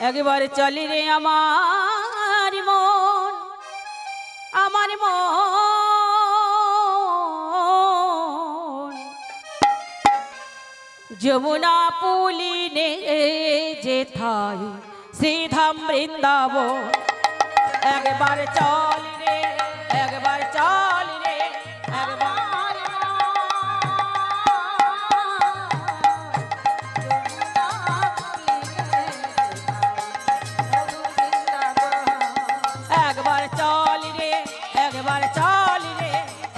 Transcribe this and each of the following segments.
একবার চলি রে আমার মন, আমার মন যমুনা পুলিনে যেথায় শ্রীধাম বৃন্দাবন। একবার চল রে, একবার চল রে, একবার একবার চল রে, একবার চল রে,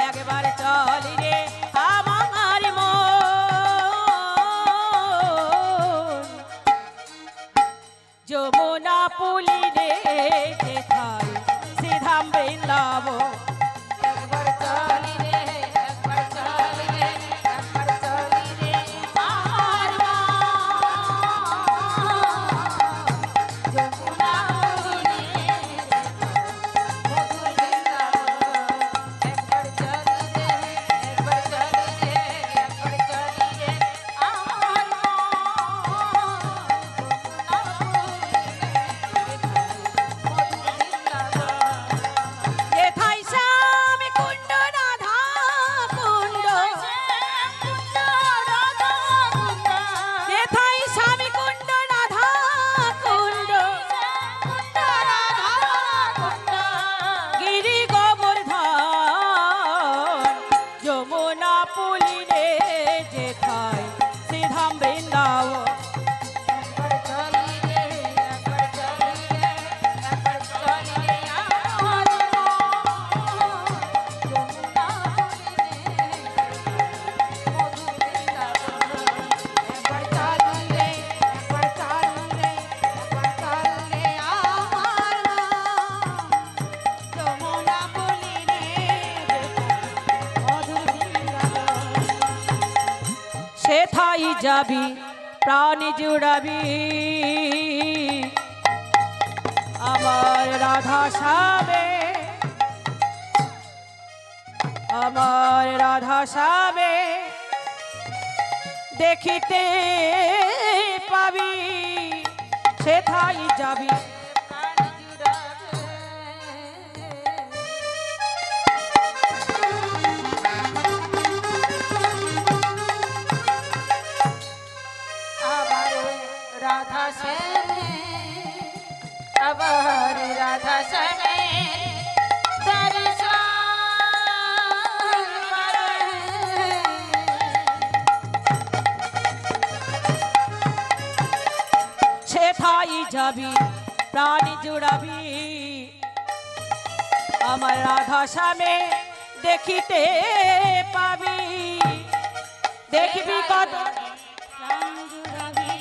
একবার চল রে আমার মন যমুনা পুলিনে যেথায় শ্রীধাম বৃন্দাবন। একবার চল রে, একবার চল রে, একবার চল রে আমার মন যমুনা সেথায় যাবি প্রাণ জুড়াবি আমার রাধা শ্যামে, আমার রাধা শ্যামে দেখিতে পাবি। সেথায় যাবি राधा श्यामे, अबर राधा श्यामे दर्शन সেথায় যাবি প্রাণ জুড়াবি আমার রাধা শ্যামে দেখিতে পাবি। দেখবি কত प्राण जुड़ाबी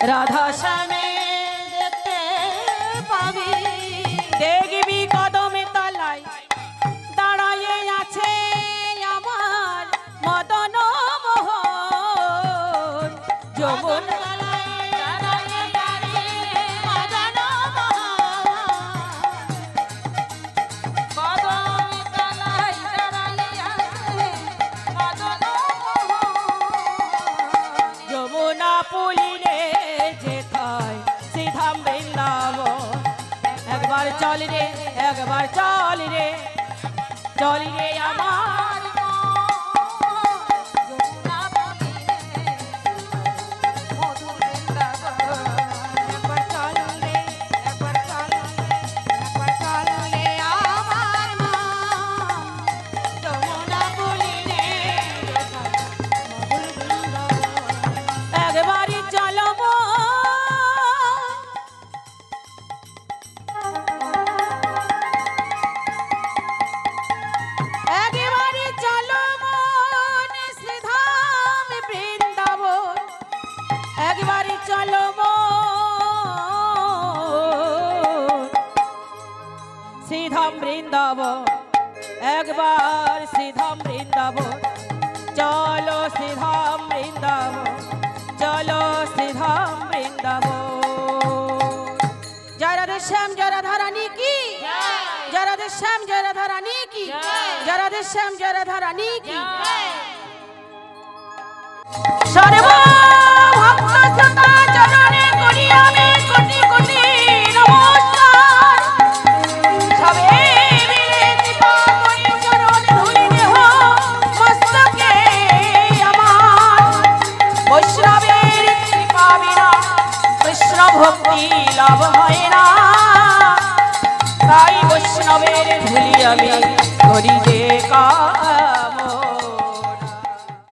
রাধা শ্যামে देखते पाबी। দেখবি কদমে তলায় দাঁড়ায়ে আছে আমার মদন মোহন যমুনা যমুনা পুলিনে যেথায় শ্রীধাম বৃন্দাবন। একবার চল রে, একবার চল রে, চল রে আমার একবার চল রে, একবার চল রে, একবার চল রে আমার মন যমুনা পুলিনে যেথায় মধুর বৃন্দাবন। একবারই চলো একেবারে চলো মন শ্রীধাম বৃন্দাবন। একবারে চলো মন শ্রীধাম বৃন্দাবন। একবার শ্রীধাম বৃন্দাবন চলো, শ্রীধাম বৃন্দাবন চলো, শ্রীধাম বৃন্দাবন। জয় রাধে শ্যাম, জয় রাধা রানী কি। জয় রাধে শ্যাম জয় রাধা রানী কি জয় রাধে শ্যাম জয় রাধা রানী কি সর্ব ভক্ত শ্রোতা চরণে করি আমি কোটি কোটি নমস্কার সবে মিলে কৃপা করি চরণ ধুলি দেহ মস্তকে আমার বৈষ্ণবের কৃপা বিনা কৃষ্ণ ভক্তি লাভ হয় না তাই বৈষ্ণবের ধুলি আমি করি যে কাজ